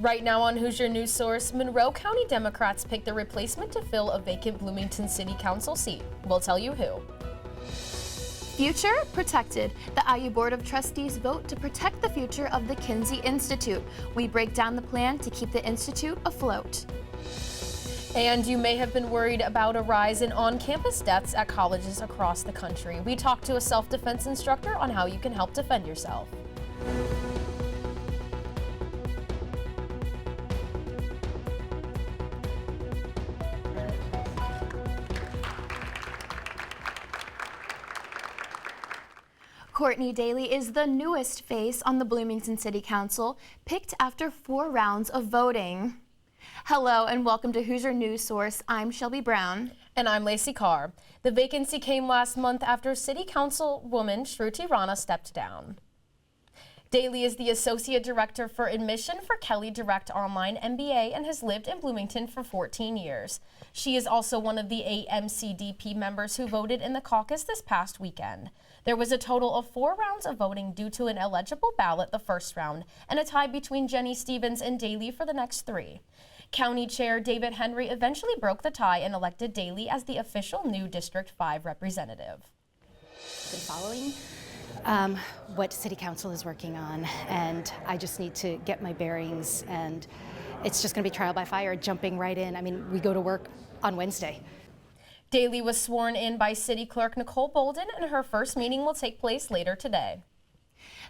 Right now on Hoosier News Source, Monroe County Democrats picked the replacement to fill a vacant Bloomington City Council seat. We'll tell you who. Future protected. The IU Board of Trustees vote to protect the future of the Kinsey Institute. We break down the plan to keep the institute afloat. And you may have been worried about a rise in on-campus deaths at colleges across the country. We talked to a self-defense instructor on how you can help defend yourself. Courtney Daily is the newest face on the Bloomington City Council, picked after 4 rounds of voting. Hello and welcome to Hoosier News Source. I'm Shelby Brown. And I'm Lacie Carr. The vacancy came last month after City Councilwoman Shruti Rana stepped down. Daly is the Associate Director for Admission for Kelley Direct Online MBA and has lived in Bloomington for 14 years. She is also one of the 8 MCDP members who voted in the caucus this past weekend. There was a total of 4 rounds of voting due to an illegible ballot the first round and a tie between Jenny Stevens and Daly for the next 3. County Chair David Henry eventually broke the tie and elected Daly as the official new District 5 representative. Been following what City Council is working on, and I just need to get my bearings, and it's just going to be trial by fire, jumping right in. I mean, we go to work on Wednesday. Daly was sworn in by City Clerk Nicole Bolden, and her first meeting will take place later today.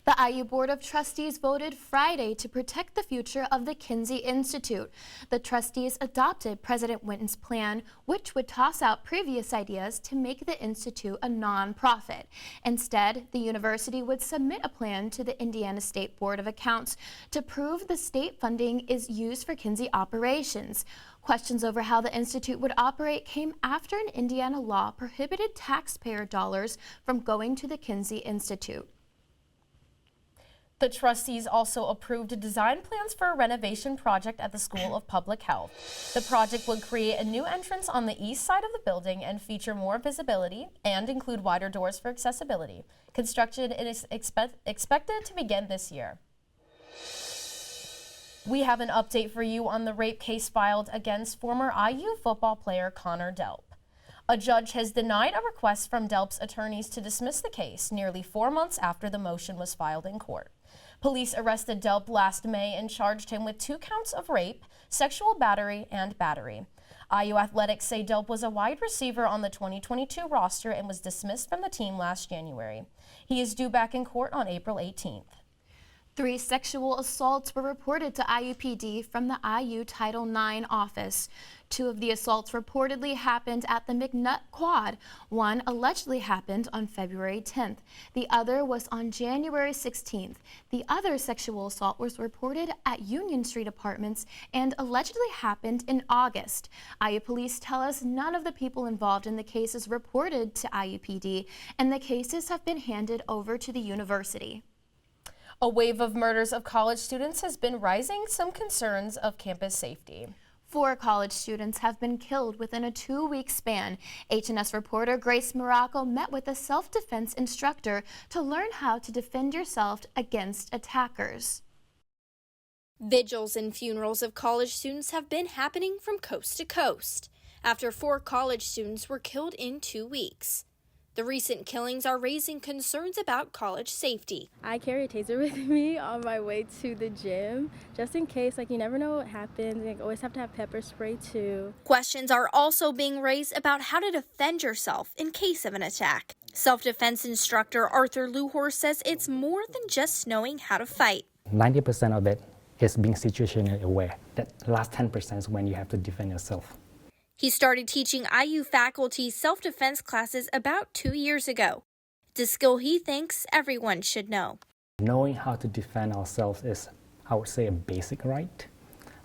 The IU Board of Trustees voted Friday to protect the future of the Kinsey Institute. The trustees adopted President Winton's plan, which would toss out previous ideas to make the institute a nonprofit. Instead, the university would submit a plan to the Indiana State Board of Accounts to prove the state funding is used for Kinsey operations. Questions over how the institute would operate came after an Indiana law prohibited taxpayer dollars from going to the Kinsey Institute. The trustees also approved design plans for a renovation project at the School of Public Health. The project would create a new entrance on the east side of the building and feature more visibility and include wider doors for accessibility. Construction is expected to begin this year. We have an update for you on the rape case filed against former IU football player Connor Delp. A judge has denied a request from Delp's attorneys to dismiss the case nearly 4 months after the motion was filed in court. Police arrested Delp last May and charged him with 2 counts of rape, sexual battery, and battery. IU Athletics say Delp was a wide receiver on the 2022 roster and was dismissed from the team last January. He is due back in court on April 18th. 3 sexual assaults were reported to IUPD from the IU Title IX office. 2 of the assaults reportedly happened at the McNutt Quad. One allegedly happened on February 10th. The other was on January 16th. The other sexual assault was reported at Union Street Apartments and allegedly happened in August. IU police tell us none of the people involved in the cases reported to IUPD, and the cases have been handed over to the university. A wave of murders of college students has been raising some concerns of campus safety. 4 college students have been killed within a 2-week span. HNS reporter Grace Morocco met with a self-defense instructor to learn how to defend yourself against attackers. Vigils and funerals of college students have been happening from coast to coast after 4 college students were killed in 2 weeks. The recent killings are raising concerns about college safety. I carry a taser with me on my way to the gym, just in case, you never know what happens. You always have to have pepper spray too. Questions are also being raised about how to defend yourself in case of an attack. Self-defense instructor Arthur Luhor says it's more than just knowing how to fight. 90% of it is being situationally aware. That last 10% is when you have to defend yourself. He started teaching IU faculty self-defense classes about 2 years ago. It's a skill he thinks everyone should know. Knowing how to defend ourselves is, I would say, a basic right.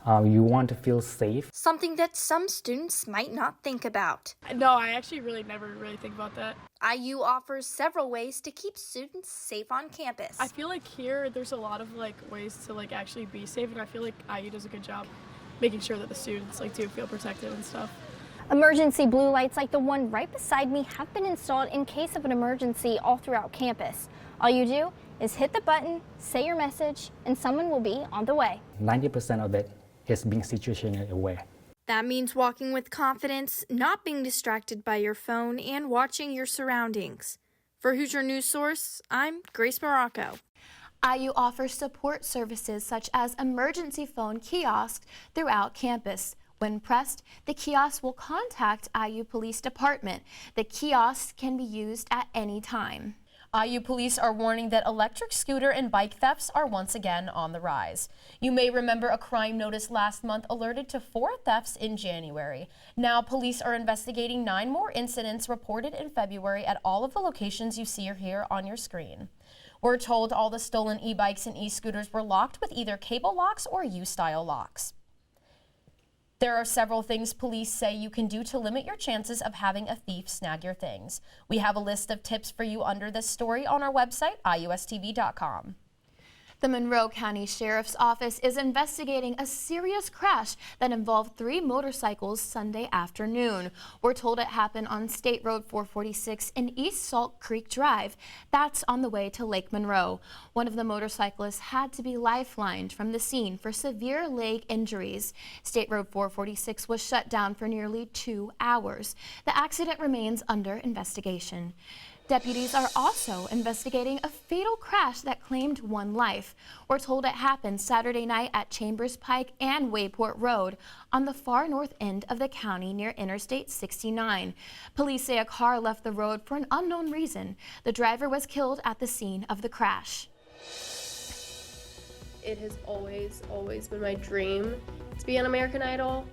You want to feel safe. Something that some students might not think about. No, I actually never really think about that. IU offers several ways to keep students safe on campus. I feel like here there's a lot of ways to actually be safe, and I feel like IU does a good job making sure that the students do feel protected and stuff. Emergency blue lights like the one right beside me have been installed in case of an emergency all throughout campus. All you do is hit the button, say your message, and someone will be on the way. 90% of it is being situationally aware. That means walking with confidence, not being distracted by your phone, and watching your surroundings. For Hoosier News Source, I'm Grace Morocco. IU offers support services such as emergency phone kiosks throughout campus. When pressed, the kiosk will contact IU Police Department. The kiosks can be used at any time. IU police are warning that electric scooter and bike thefts are once again on the rise. You may remember a crime notice last month alerted to 4 thefts in January. Now police are investigating 9 more incidents reported in February at all of the locations you see or hear on your screen. We're told all the stolen e-bikes and e-scooters were locked with either cable locks or U-style locks. There are several things police say you can do to limit your chances of having a thief snag your things. We have a list of tips for you under this story on our website, IUSTV.com. The Monroe County Sheriff's Office is investigating a serious crash that involved 3 motorcycles Sunday afternoon. We're told it happened on State Road 446 in East Salt Creek Drive. That's on the way to Lake Monroe. One of the motorcyclists had to be lifelined from the scene for severe leg injuries. State Road 446 was shut down for nearly 2 hours. The accident remains under investigation. Deputies are also investigating a fatal crash that claimed 1 life. We're told it happened Saturday night at Chambers Pike and Wayport Road on the far north end of the county near Interstate 69. Police say a car left the road for an unknown reason. The driver was killed at the scene of the crash. It has always been my dream to be on American Idol.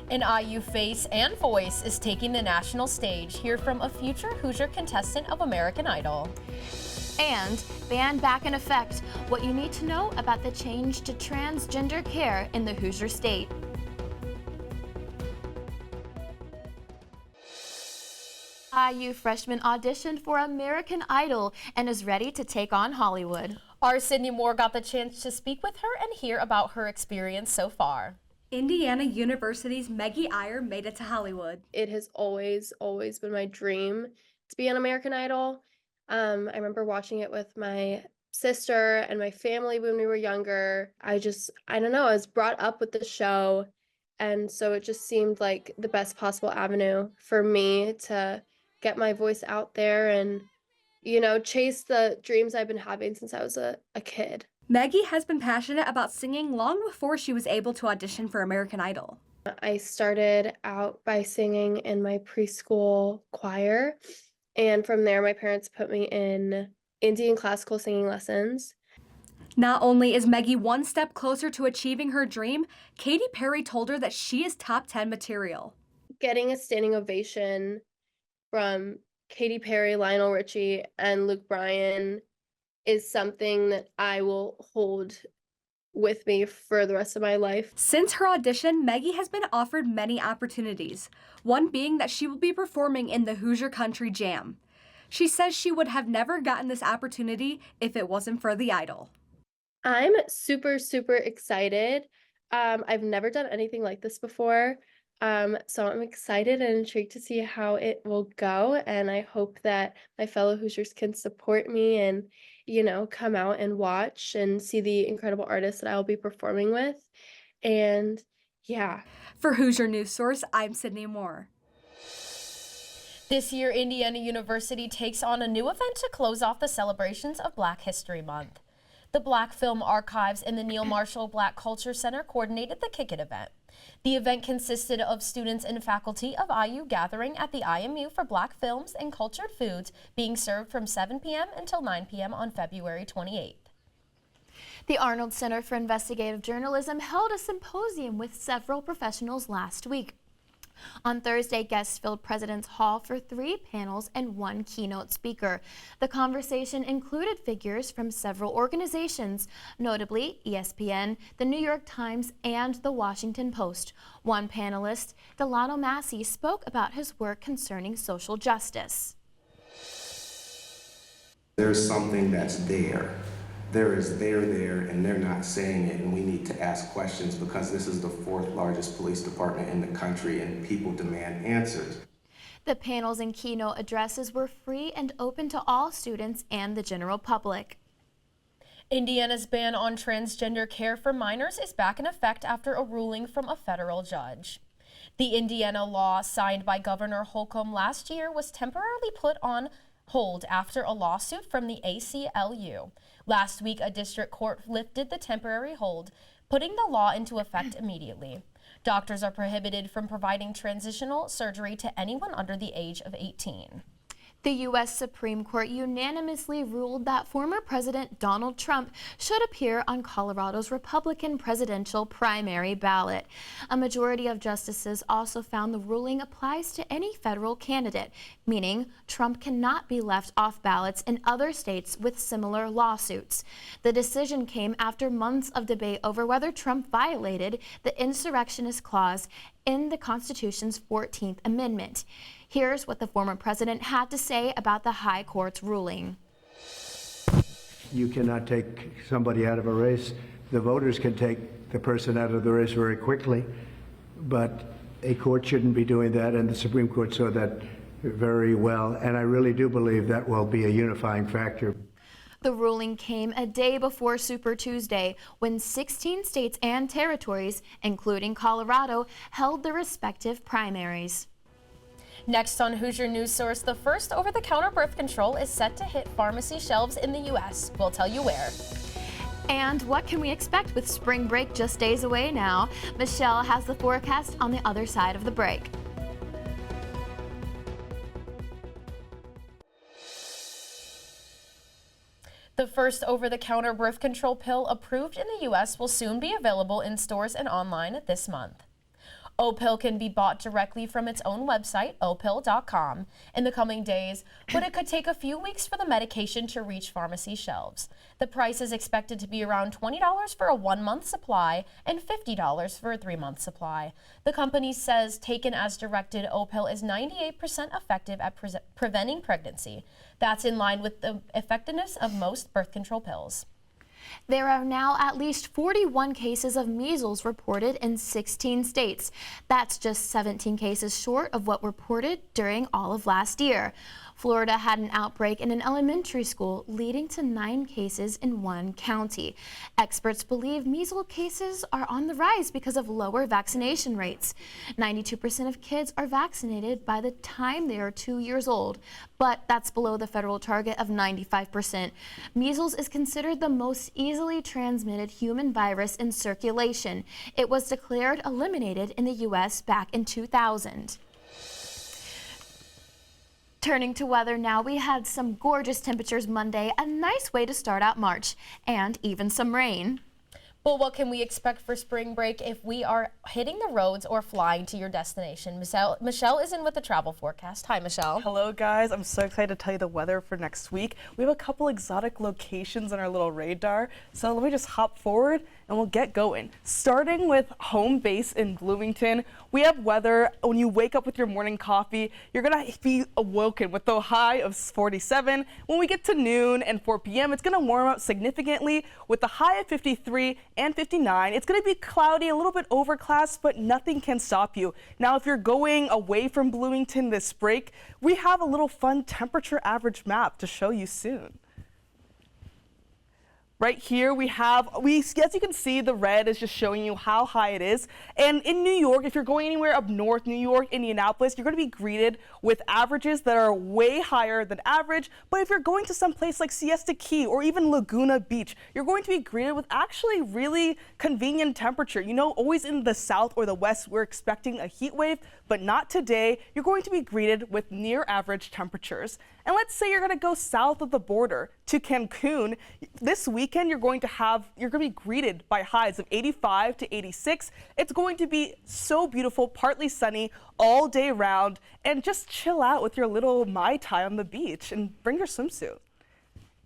An IU face and voice is taking the national stage. Hear from a future Hoosier contestant of American Idol. And ban back in effect. What you need to know about the change to transgender care in the Hoosier state. IU freshman auditioned for American Idol and is ready to take on Hollywood. Our Sydney Moore got the chance to speak with her and hear about her experience so far. Indiana University's Maggie Iyer made it to Hollywood. It has always been my dream to be on American Idol. I remember watching it with my sister and my family when we were younger. I don't know, I was brought up with the show, and so it just seemed like the best possible avenue for me to get my voice out there and, you know, chase the dreams I've been having since I was a kid. Maggie has been passionate about singing long before she was able to audition for American Idol. I started out by singing in my preschool choir, and from there my parents put me in Indian classical singing lessons. Not only is Maggie one step closer to achieving her dream, Katy Perry told her that she is top 10 material. Getting a standing ovation from Katy Perry, Lionel Richie, and Luke Bryan is something that I will hold with me for the rest of my life. Since her audition, Maggie has been offered many opportunities, one being that she will be performing in the Hoosier Country Jam. She says she would have never gotten this opportunity if it wasn't for the Idol. I'm super excited. I've never done anything like this before. So I'm excited and intrigued to see how it will go, and I hope that my fellow Hoosiers can support me and, you know, come out and watch and see the incredible artists that I will be performing with. And yeah. For Hoosier News Source, I'm Sydney Moore. This year, Indiana University takes on a new event to close off the celebrations of Black History Month. The Black Film Archives and the Neil Marshall Black Culture Center coordinated the Kick It event. The event consisted of students and faculty of IU gathering at the IMU for Black films and cultured foods being served from 7 p.m. until 9 p.m. on February 28th. The Arnold Center for Investigative Journalism held a symposium with several professionals last week. On Thursday, guests filled President's Hall for 3 panels and 1 keynote speaker. The conversation included figures from several organizations, notably ESPN, the New York Times, and the Washington Post. One panelist, Delano Massey, spoke about his work concerning social justice. There's something that's there They're there, and they're not saying it, and we need to ask questions because this is the 4th largest police department in the country, and people demand answers. The panels and keynote addresses were free and open to all students and the general public. Indiana's ban on transgender care for minors is back in effect after a ruling from a federal judge. The Indiana law signed by Governor Holcomb last year was temporarily put on hold after a lawsuit from the ACLU. Last week, a district court lifted the temporary hold, putting the law into effect immediately. Doctors are prohibited from providing transitional surgery to anyone under the age of 18. The U.S. Supreme Court unanimously ruled that former President Donald Trump should appear on Colorado's Republican presidential primary ballot. A majority of justices also found the ruling applies to any federal candidate, meaning Trump cannot be left off ballots in other states with similar lawsuits. The decision came after months of debate over whether Trump violated the insurrectionist clause in the Constitution's 14th Amendment. Here's what the former president had to say about the High Court's ruling. You cannot take somebody out of a race. The voters can take the person out of the race very quickly, but a court shouldn't be doing that, and the Supreme Court saw that very well, and I really do believe that will be a unifying factor. The ruling came a day before Super Tuesday, when 16 states and territories, including Colorado, held their respective primaries. Next on Hoosier News Source, the first over-the-counter birth control is set to hit pharmacy shelves in the U.S. We'll tell you where. And what can we expect with spring break just days away now? Michelle has the forecast on the other side of the break. The first over-the-counter birth control pill approved in the U.S. will soon be available in stores and online this month. O-Pill can be bought directly from its own website, opill.com, in the coming days, but it could take a few weeks for the medication to reach pharmacy shelves. The price is expected to be around $20 for a 1-month supply and $50 for a 3-month supply. The company says taken as directed, O-Pill is 98% effective at preventing pregnancy. That's in line with the effectiveness of most birth control pills. There are now at least 41 cases of measles reported in 16 states. That's just 17 cases short of what reported during all of last year. Florida had an outbreak in an elementary school, leading to 9 cases in one county. Experts believe measles cases are on the rise because of lower vaccination rates. 92% of kids are vaccinated by the time they are 2 years old, but that's below the federal target of 95%. Measles is considered the most easily transmitted human virus in circulation. It was declared eliminated in the U.S. back in 2000. Turning to weather now, we had some gorgeous temperatures Monday, a nice way to start out March, and even some rain. Well, what can we expect for spring break if we are hitting the roads or flying to your destination? Michelle is in with the travel forecast. Hi, Michelle. Hello, guys. I'm so excited to tell you the weather for next week. We have a couple exotic locations on our little radar, so let me just hop forward and we'll get going. Starting with home base in Bloomington, we have weather. When you wake up with your morning coffee, you're gonna be awoken with the high of 47. When we get to noon and 4 p.m., it's gonna warm up significantly with the high of 53 and 59. It's gonna be cloudy, a little bit overcast, but nothing can stop you. Now, if you're going away from Bloomington this break, we have a little fun temperature average map to show you soon. Right here as you can see, the red is just showing you how high it is. And in New York, if you're going anywhere up north, New York, Indianapolis, you're going to be greeted with averages that are way higher than average. But if you're going to some place like Siesta Key or even Laguna Beach, you're going to be greeted with actually really convenient temperature. You know, always in the south or the west, we're expecting a heat wave, but not today. You're going to be greeted with near average temperatures. And let's say you're going to go south of the border to Cancun. This weekend, you're going to be greeted by highs of 85 to 86. It's going to be so beautiful, partly sunny all day round, and just chill out with your little Mai Tai on the beach and bring your swimsuit.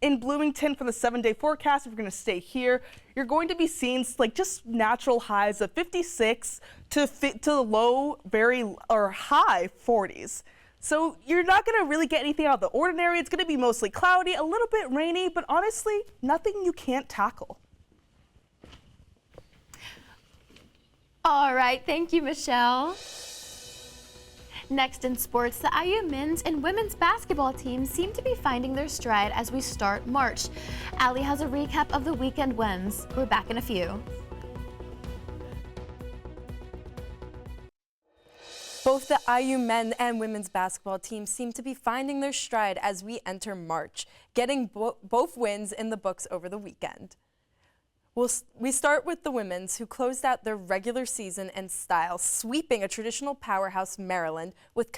In Bloomington, for the 7-day forecast, if you're going to stay here, you're going to be seeing like just natural highs of 56 to low, high 40s. So you're not going to really get anything out of the ordinary. It's going to be mostly cloudy, a little bit rainy, but honestly, nothing you can't tackle. All right, thank you, Michelle. Next in sports, the IU men's and women's basketball teams seem to be finding their stride as we start March. Allie has a recap of the weekend wins. We're back in a few. Both the IU men and women's basketball teams seem to be finding their stride as we enter March, getting both wins in the books over the weekend. We start with the women's, who closed out their regular season in style, sweeping a traditional powerhouse Maryland with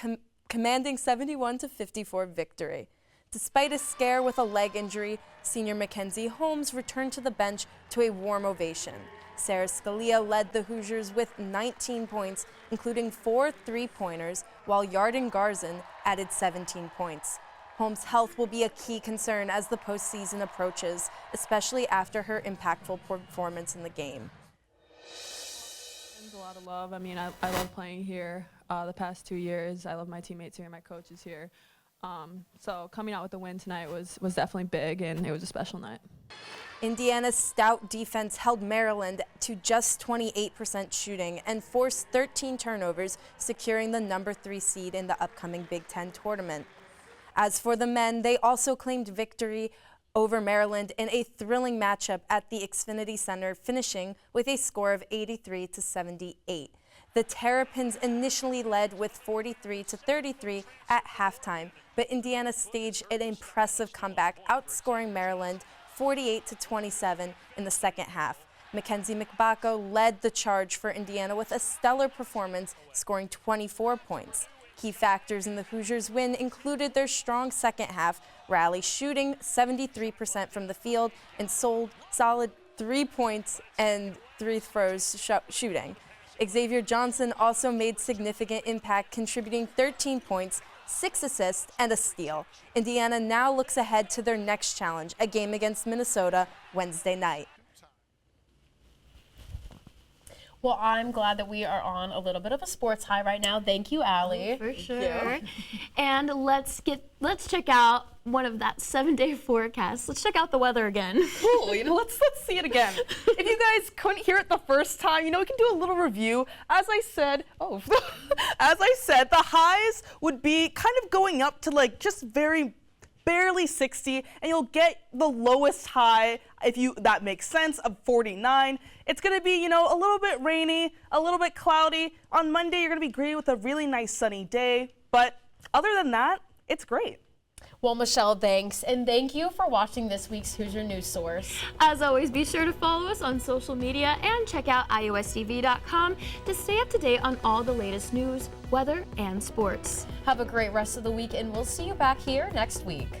commanding 71-54 victory. Despite a scare with a leg injury, senior Mackenzie Holmes returned to the bench to a warm ovation. Sarah Scalia led the Hoosiers with 19 points, including 4 three-pointers, while Yarden Garzon added 17 points. Holmes' health will be a key concern as the postseason approaches, especially after her impactful performance in the game. There's a lot of love. I mean, I love playing here the past 2 years. I love my teammates here, my coaches here. So coming out with the win tonight was definitely big, and it was a special night. Indiana's stout defense held Maryland to just 28% shooting and forced 13 turnovers, securing the number 3 seed in the upcoming Big Ten tournament. As for the men, they also claimed victory over Maryland in a thrilling matchup at the Xfinity Center, finishing with a score of 83-78. The Terrapins initially led with 43-33 at halftime, but Indiana staged an impressive comeback, outscoring Maryland 48-27 in the second half. Mackenzie McBacco led the charge for Indiana with a stellar performance, scoring 24 points. Key factors in the Hoosiers' win included their strong second half rally, shooting 73% from the field and solid 3 points and 3 throws shooting. Xavier Johnson also made significant impact, contributing 13 points, 6 assists, and a steal. Indiana now looks ahead to their next challenge, a game against Minnesota Wednesday night. Well, I'm glad that we are on a little bit of a sports high right now. Thank you, Allie. For sure. And let's check out one of that 7-day forecast. Let's check out the weather again. Cool. Let's see it again. If you guys couldn't hear it the first time, we can do a little review. As I said, the highs would be kind of going up to just barely 60, and you'll get the lowest high, that makes sense, of 49. It's going to be, a little bit rainy, a little bit cloudy. On Monday, you're going to be greeted with a really nice sunny day. But other than that, it's great. Well, Michelle, thanks. And thank you for watching this week's Hoosier News Source. As always, be sure to follow us on social media and check out IUSTV.com to stay up to date on all the latest news, weather, and sports. Have a great rest of the week, and we'll see you back here next week.